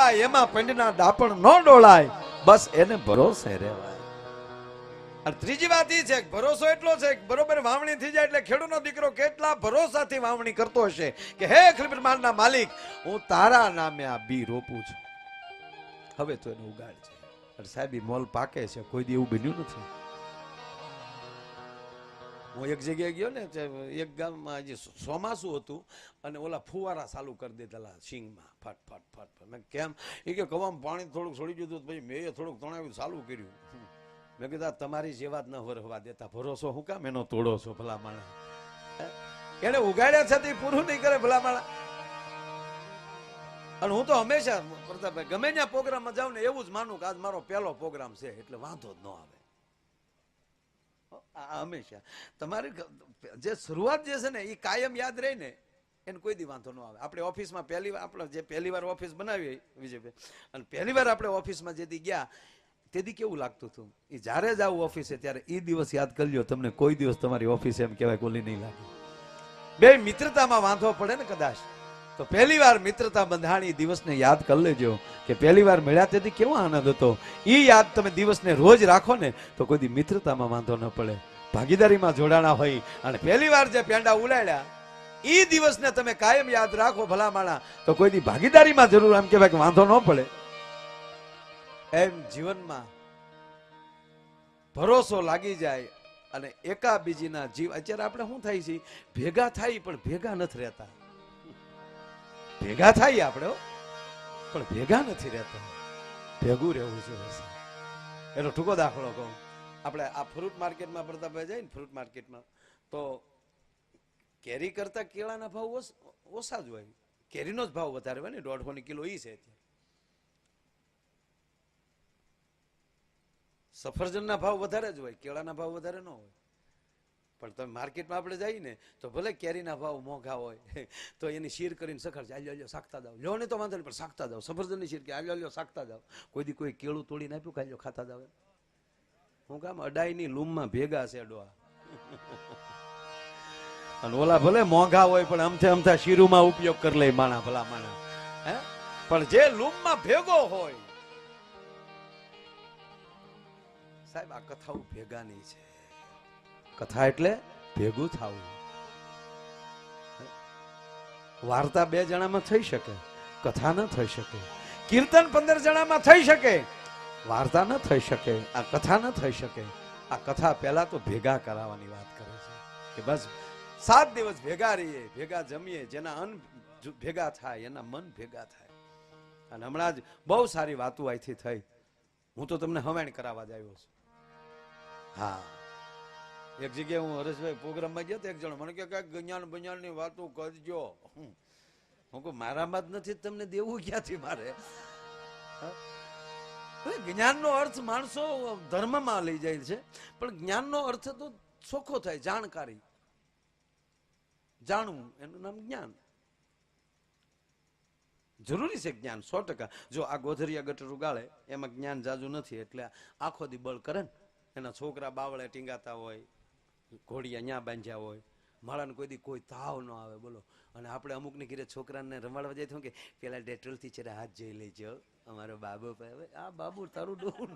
ડોલાય એમાં પંડના દાપણ નો ડોલાય, બસ એને ભરોસે રહેવાય. અને ત્રીજી વાત એ છે કે ભરોસો એટલો છે કે બરોબર વાવણી થઈ જાય એટલે ખેડૂતનો દીકરો કેટલા ભરોસાથી વાવણી કરતો હશે કે હે અખિલ બ્રહ્માંડના માલિક, હું તારા નામે આ બી રોપું છું, હવે તો એને ઉગાડ છે. અને સાહેબ મોલ પાકે છે, કોઈ દી એવું બન્યું નથી. હું એક જગ્યાએ ગયો ને, એક ગામમાં હજી ચોમાસું હતું અને ઓલા ફુવારા ચાલુ કરી દેતા સિંગમાં, ફટ ફટ ફટ. મેં કેમ? એ કે કવામાં પાણી થોડુંક છોડી દીધું, પછી મેં થોડુંક તણાવ્યું, ચાલુ કર્યું. મેં કીધું તમારી જેવા જ ન વરહવા દેતા, ભરોસો હું કામ એનો તોડો છો ભલા માણસ? એને ઉગાડ્યા છે તે પૂરું નહીં કરે ભલા માણસ. અને હું તો હંમેશા પ્રતાપભાઈ ગમે ત્યાં પ્રોગ્રામમાં જાઉં ને એવું જ માનું કે આજ મારો પહેલો પ્રોગ્રામ છે એટલે વાંધો જ ન આવે. હંમેશા તમારી જે શરૂઆત જે છે ને એ કાયમ યાદ રહે ને, એને કોઈ દી વાંધો ન આવે. આપણે ઓફિસમાં પહેલી વાર, આપણે જે પહેલી વાર ઓફિસ બનાવી વિજયભાઈ, અને પહેલી વાર આપણે ઓફિસમાં જેથી ગયા તેથી કેવું લાગતું હતું, એ જ્યારે જ આવું ઓફિસે ત્યારે એ દિવસ યાદ કરી લ્યો, તમને કોઈ દિવસ તમારી ઓફિસ એમ કહેવાય ગોલી નહીં લાગે. બે મિત્રતામાં વાંધો પડે ને કદાચ, તો પહેલી વાર મિત્રતા બંધાણી દિવસને યાદ કરી લેજો કે પહેલી વાર મળ્યા તેથી કેવો આનંદ હતો. એ યાદ તમે દિવસને રોજ રાખો ને તો કોઈ દી મિત્રતામાં વાંધો ન પડે. ભાગીદારીમાં જોડાણા હોય અને પહેલી વાર જે પેંડા ઉલાડ્યા એ દિવસને તમે કાયમ યાદ રાખો ભલા માણા, તો કોઈ દી ભાગીદારીમાં જરૂર એમ કહેવાય કે વાંધો ન પડે. એમ જીવનમાં ભરોસો લાગી જાય અને એકાબીજીના જીવ. અત્યારે આપણે શું થાય છે, ભેગા થાય પણ ભેગા નથી રહેતા. ભેગા થાય આપણે પણ ભેગા નથી રહેતા. ભેગું રહેવું જોઈએ. એનો ટૂંકો દાખલો કહું. આપણે આ ફ્રૂટ માર્કેટમાં પ્રતાપભાઈ જાય ને, ફ્રૂટ માર્કેટમાં તો કેરી કરતા કેળાના ભાવ ઓછા જ હોય, કેરીનો જ ભાવ વધારે હોય ને, 150 કિલો ઈ છે. સફરજનના ભાવ વધારે જ હોય, કેળાના ભાવ વધારે ન હોય. પણ તમે માર્કેટમાં આપણે જઈએ ને તો ભલે કેરીના ભાવ મોંઘા હોય તો એની શીર કરીને સખર લ્યો શાકતા જાવ, લ્યો ને તો વાંધો નહીં પણ શાકતા જાવ. સફરજનની શીર કે લ્યો શાકતા જાવ. કોઈ દી કોઈ કેળું તોડીને આપ્યું ખાઈ લો, ખાતા જાવ. હું કામ અડાઈની લૂમમાં ભેગા છે ડોહા. અને ઓલા ભલે મોંઘા હોય પણ અમથે અમથા શીરુમાં ઉપયોગ કરી લે માણા, ભલા માણા. હે પણ જે લૂમમાં ભેગો હોય, સાહેબ આ કથાઓ ભેગાની છે. કથા એટલે ભેગું થવું. વાર્તા 2 જણામાં થઈ શકે, કથા ન થઈ શકે. કીર્તન 15 જણામાં થઈ શકે, વાર્તા ન થઈ શકે, આ કથા ન થઈ શકે. આ કથા પહેલા તો ભેગા કરાવવાની વાત કરે છે કે બસ 7 દિવસ ભેગા રહીએ, ભેગા જમીએ, જેના અન્ન ભેગા થાય એના મન ભેગા થાય. અને હમણાં જ બહુ સારી વાતો અહીંથી થઈ. હું તો તમને હવાણ કરાવવા જ આવ્યો છું. હા, એક જગ્યાએ હું હરેશભાઈ પ્રોગ્રામમાં ગયો તો એક જણ મને કે કઈક જ્ઞાન બજારની વાતો કરજો. હું કહું મારામાં જ નથી, તમને દેવું ક્યાંથી મારે? જ્ઞાનનો અર્થ માણસો ધર્મમાં લઈ જાય છે, પણ જ્ઞાનનો અર્થ તો ચોખ્ખો થાય, જાણકારી, જાણવું, એનું નામ જ્ઞાન. જરૂરી છે જ્ઞાન 100%. જો આ ગોધરિયા ગટર ઉગાડે એમાં જ્ઞાન જાજુ નથી એટલે આખો દી બળ કરે ને. એના છોકરા બાવળે ટીંગાતા હોય, ઘોડિયા ન્યા બાંધ્યા હોય, માળાને કોઈ દી કોઈ તાવ ન આવે બોલો. અને આપણે અમુકની ઘરે છોકરાને રમાડવા જાય તો કે પેલા ડેટોલથી ચેરે હાથ જોઈ લેજો, અમારો બાબુ. આ બાબુ તારું ડોહું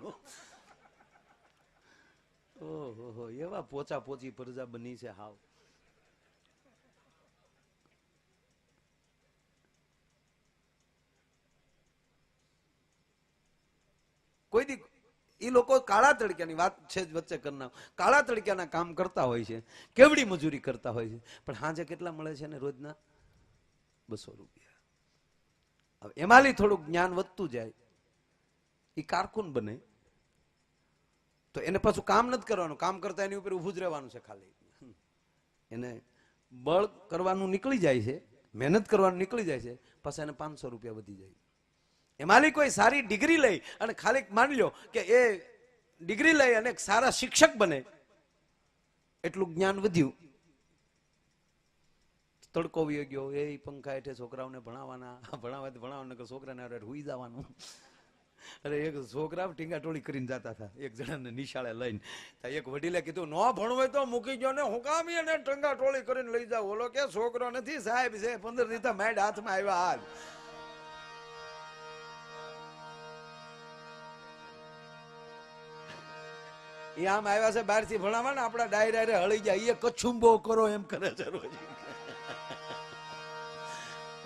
ઓહો, એવા પોચા પોચી પ્રજા બની છે હાવ. કોઈ દી એ લોકો કાળા તડક્યાની વાત છે જ વચ્ચે કરના, કાળા તડક્યાના કામ કરતા હોય છે, કેવડી મજૂરી કરતા હોય છે, પણ હાજે કેટલા મળે છે ને રોજના? 200 રૂપિયા. હવે એમાંથી થોડુંક જ્ઞાન વધતું જાય, એ કારકુન બને તો એને પાછું કામ નથી કરવાનું, કામ કરતા એની ઉપર ઊભું જ રહેવાનું છે ખાલી. એને બળ કરવાનું નીકળી જાય છે, મહેનત કરવાનું નીકળી જાય છે, પાછા એને 500 રૂપિયા વધી જાય. એમાંથી કોઈ સારી ડિગ્રી લઈ અને ખાલી માની લો કે એ ડિગ્રી લઈ અને સારા શિક્ષક બને એટલું જ્ઞાન વધ્યું. તડકો વયો ગયો, એ પંખા હેઠે છોકરાઓને ભણાવવાના છોકરાને હુઈ જવાનું. અરે એક છોકરા ટીંગા ટોળી કરીને જતા હતા એક જણાને નિશાળે લઈને. એક વડીલે કીધું ન ભણવું હોય તો મૂકી ગયો ને, હું કામ એને ટીંગા ટોળી કરીને લઈ જાવ? ઓલો કે છોકરો નથી સાહેબ, છે 15 દીધા માઇડ હાથમાં આવ્યા હાલ. એ આમ આવ્યા છે બહાર થી ભણાવવા ને આપડા ડાયરા હળી જાય, એ કચુંબો કરો એમ કરે છે રોજ.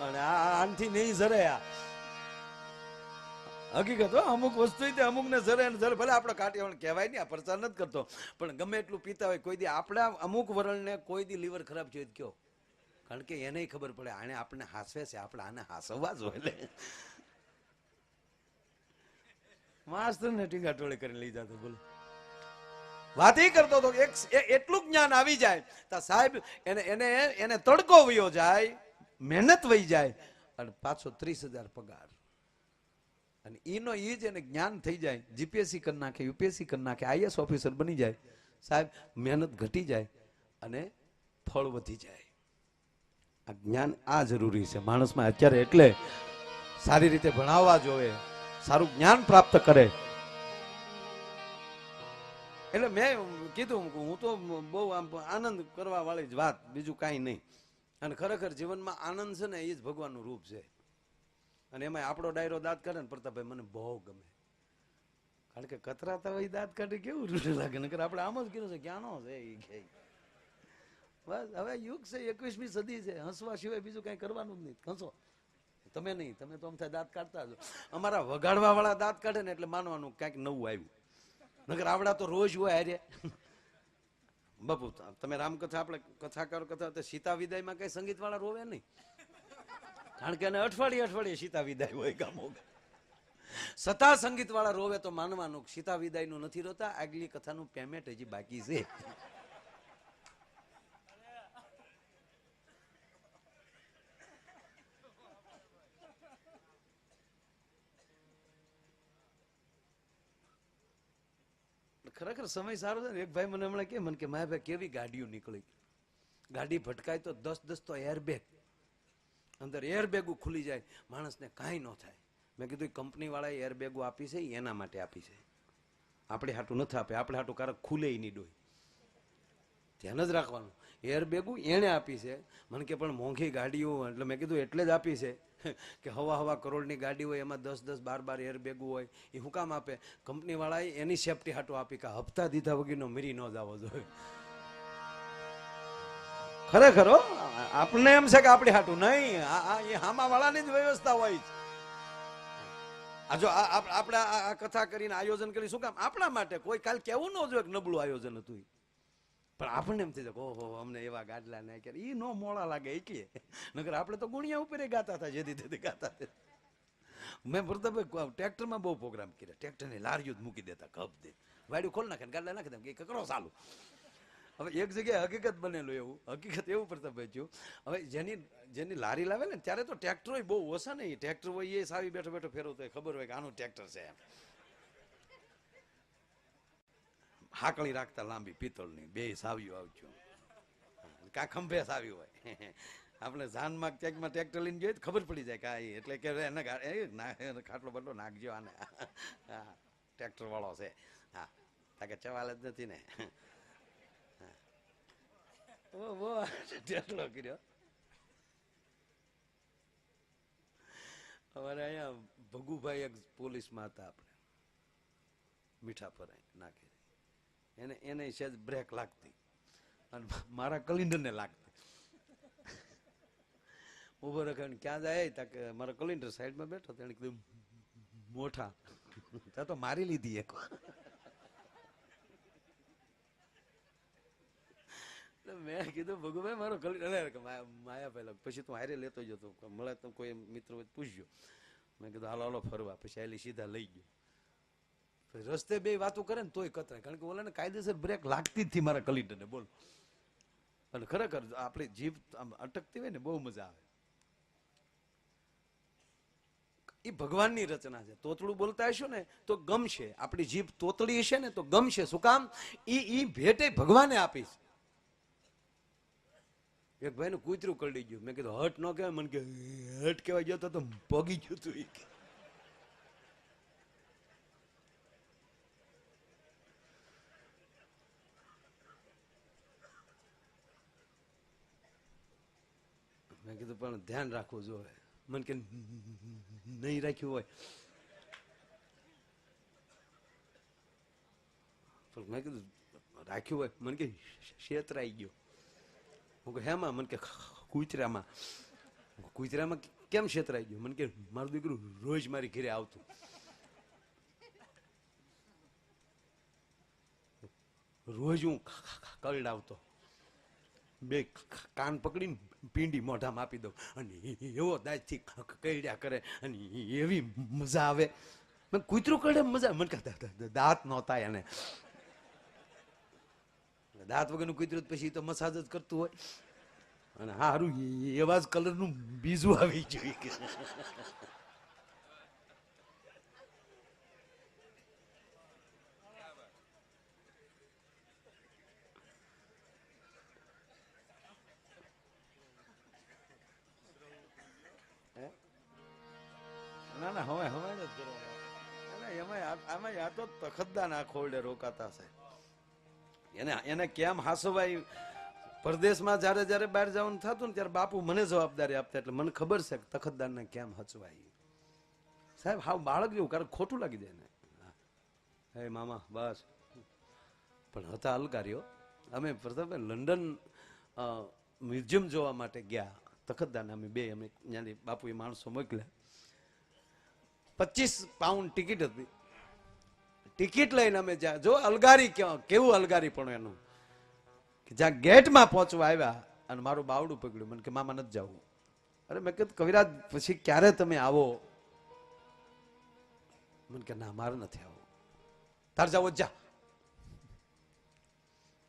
અને આનથી નહીં જરે. હકીકત અમુક વસ્તુ અમુક ને જરે જરે, ભલે આપણે કાઢી કહેવાય નહીં, આ પ્રચાર નથી કરતો, પણ ગમે એટલું પીતા હોય કોઈ દી આપણા અમુક વરણને કોઈ દી લીવર ખરાબ જોઈએ કયો, કારણ કે એને ખબર પડે આને આપણને હાસવે છે, આપણે આને હાસવવા જ હોય. માસ્તર ને ટીંગા ટોળી કરીને લઈ જતો, બોલો વાત એ કરતો હતો. એટલું જ્ઞાન આવી જાય તો સાહેબ એને તડકો વયો જાય, મહેનત વહી જાય, અને પાછો 30,000 પગાર. અને એનો એ જ એને જ્ઞાન થઈ જાય, જીપીએસસી કરી નાખે, યુપીએસસી કરી નાખે, આઈએસ ઓફિસર બની જાય. સાહેબ મહેનત ઘટી જાય અને ફળ વધી જાય. આ જ્ઞાન આ જરૂરી છે માણસમાં અત્યારે, એટલે સારી રીતે ભણાવવા જોવે, સારું જ્ઞાન પ્રાપ્ત કરે. એટલે મેં કીધું હું તો બહુ આનંદ કરવા વાળી જ વાત, બીજું કાંઈ નહીં. અને ખરેખર જીવનમાં આનંદ છે ને એ જ ભગવાનનું રૂપ છે. અને એમાં આપણો ડાયરો દાંત કાઢે ને પ્રતાપભાઈ મને બહુ ગમે, કારણ કે કતરાતા હોય દાંત કાઢે કેવું રૂઢ લાગે. નકર આપણે આમ જ કીધું છે ક્યાંનો છે એ કે બસ હવે યુગ છે, 21મી સદી છે, હસવા સિવાય બીજું કઈ કરવાનું જ નહીં. હસો તમે નહીં, તમે તો આમ થાય દાંત કાઢતા છો. અમારા વગાડવા વાળા દાંત કાઢે ને એટલે માનવાનું ક્યાંક નવું આવ્યું, નકર આવડા તો રોજ હોય હારે. બાપુ તમે રામકથા આપણે કથાકારો કથા સીતા વિદાયમાં કઈ સંગીત વાળા રોવે નહીં, કારણ કે એને અઠવાડિયે સીતા વિદાય હોય ગામો. સતા સંગીત વાળા રોવે તો માનવાનું સીતા વિદાય નું નથી રોતા, આગલી કથાનું પેમેન્ટ હજી બાકી છે. ખરેખર સમય સારો છે ને. એક ભાઈ મને હમણાં મને કે મારા ભાઈ કેવી ગાડીઓ નીકળી, ગાડી ભટકાય તો 10 તો એરબેગ, અંદર એરબેગો ખુલી જાય, માણસને કાંઈ ન થાય. મેં કીધું કંપની વાળાએ એરબેગો આપી છે, એના માટે આપી છે, આપણે હાટું નથી આપે. આપણે હાટું કારક ખુલે નહીં ડોય, ધ્યાન જ રાખવાનું. એરબેગો એને આપી છે. મને કે પણ મોંઘી ગાડીઓ, એટલે મેં કીધું એટલે જ આપી છે કે હવા કરોડની ગાડી હોય એમાં 10 12 એરબેગો હોય, એ શું કામ આપે? કંપની વાળાએ એની સેફટી હાટું આપી કે હપ્તા દીધા વગરનો મરી ન જવો જોઈએ. ખરેખર આપણને એમ છે કે આપણી હાટું નહીં, એ હામા વાળાની જ વ્યવસ્થા હોય છે. આ જો આપણે આ કથા કરીને આયોજન કરી શું કામ? આપણા માટે. કોઈ કાલ કેવું ન જોઈએ નબળું આયોજન હતું, પણ આપણને એમ થઈ જાય ઓહો અમને એવા ગાડલા નાખ્યા, એ નો મોડા લાગે એટલે. નકર આપણે તો ગુણિયા ઉપર ગાતા હતા, જેથી તેથી ગાતા હતા. મેં પ્રતાપભાઈ ટ્રેક્ટરમાં બહુ પ્રોગ્રામ કર્યા, ટ્રેક્ટરની લારીઓ જ મૂકી દેતા, કપ દે વાડ્યું ખોલ નાખે ગાડલા નાખી દે કે કરો ચાલુ. હવે એક જગ્યાએ હકીકત બનેલું એવું, હકીકત એવું પ્રતાપભાઈ થયું. હવે જેની લારી લાવે ને ત્યારે તો ટ્રેક્ટર બહુ ઓછા નહીં, ટ્રેક્ટર હોય એ સાવી બેઠો બેઠો ફેરવતો ખબર હોય કે આનું ટ્રેક્ટર છે એમ. હાકળી રાખતા લાંબી પિત્તળની, 2 સાવીઓ આવજો, કા ખંભે સાવી હોય. આપણે જાનમાં ક્યાંકમાં ટ્રેક્ટર લઈને ગયો ખબર પડી જાય કે એટલે કે એને ખાટલો બટલો નાખજો આને, હા ટ્રેક્ટર વાળો છે. હા તાકે ચવાલ જ નથી ને. ટેટલો કર્યો. અમારે અહીંયા ભગુભાઈ એક પોલીસમાં હતા, આપણે મીઠા ફરાય નાખી, એને સહેજ બ્રેક લાગતી અને મારા કલિન્ડરને લાગતી. ઉભો રખાને ક્યાં જાય તાકે મારા કલિન્ડર સાઈડમાં બેઠો, તેને કીધું મોઠા ત્યાં તો મારી લીધી એક. મેં કીધું ભગુભાઈ મારો કલિન્ડર માયા પહેલા, પછી તું હારે લેતો જતો મળે તો કોઈ મિત્ર પૂછજો. મેં કીધું હાલો હાલો ફરવા, પછી આલી સીધા લઈ ગયો. રસ્તે 2 વાતો કરે ને તોય કતરાય, કારણ કે ઓલાને કાયદેસર બ્રેક લાગતી જ થી મારા કલિન્ડરને, બોલ. અને ખરેખર આપણી જીભ અટકતી હોય ને બહુ મજા આવે. એ ભગવાનની રચના છે. તોતડું બોલતા હશો ને તો ગમશે, આપણી જીભ તોતડી હશે ને તો ગમશે. શું કામ? ઈ ભેટે ભગવાને આપી છે. એક ભાઈ નું કૂતરું કરડી ગયું, મેં કીધું હટ ન કહેવાય, મને કે હટ કહેવાય ગયો તો પગી ગયું તું. મેં કીધું પણ ધ્યાન રાખવું જોઈએ. મને કે નહીં રાખ્યું હોય પણ મેં કીધું રાખ્યું હોય. મને કે છેતરાઈ ગયો. હું કહું હેમાં? મને કે કૂતરામાં. કૂતરામાં કેમ છેતરાઈ ગયો? મને કે મારું દીકરું રોજ મારી ઘરે આવતું. રોજ હું કરડાવતો. બે કાન પકડીને પીંડી મોઢામાં આપી દઉં અને એવો દાજથી કઈડ્યા કરે અને એવી મજા આવે. મને કૂતરું કરડે મજા. મને કે દાંત નહોતા એને. દાંત વગરનું કૂતરું પછી તો મસાજ જ કરતું હોય. અને હારું એવા જ કલરનું બીજું આવી જોઈએ. ના ના હવે હવે જ કરવાના. એમાં આ તો તખતદાન આ ખોરડે રોકાતા છે. એને કેમ હાસોભાઈ પરદેશમાં જયારે જયારે બહાર જવાનું થતું ને ત્યારે બાપુ મને જવાબદારી આપતા. એટલે મને ખબર છે કે તખતદાન ને કેમ હચવાય. સાહેબ હાવ બાળક જેવું કારણ ખોટું લાગી જાય ને. હે મામા બસ. પણ હતા અલકારીઓ. અમે પ્રતાપભાઈ લંડન મ્યુઝિયમ જોવા માટે ગયા. તખતદાન અમે બે અમે ત્યાંથી બાપુએ માણસો મોકલ્યા. 25 પાઉન્ડ ટિકિટ હતી. ટિકિટ લઈને અમે જ્યાં જો અલગારી કેવું અલગારી પણ એનું કે જ્યાં ગેટમાં પહોંચવા આવ્યા અને મારું બાવડું પકડ્યું. મને કે મામા નથી જવું. અરે મેં કીધું કવિરાજ પછી ક્યારે તમે આવો? મને કે ના મારે નથી આવું. તાર જાવ જા.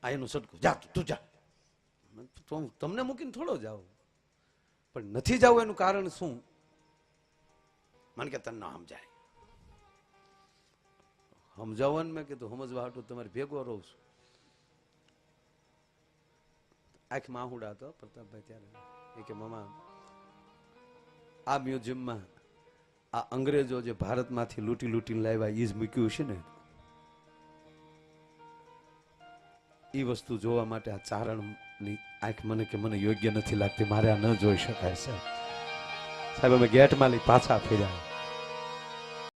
આ એનું સટકું જા તું જા. તમને મૂકીને થોડો જાવ. પણ નથી જવું એનું કારણ શું? મને કે તને ન સમજાય. સમજાવવાનું મેં કીધું સમજવા હાટું તમારે ભેગો રહું છું. આંખમાં આહુડા હતો પ્રતાપભાઈ ત્યારે. એ કે મામા આ મ્યુઝિયમમાં આ અંગ્રેજો જે ભારતમાંથી લૂંટી લૂંટીને લાવ્યા એ જ મૂક્યું છે ને. એ વસ્તુ જોવા માટે આ ચારણની આંખ મને કે મને યોગ્ય નથી લાગતી. મારે આ ન જોઈ શકાય. સાહેબ અમે ગેટમાં લઈ પાછા ફેર્યા.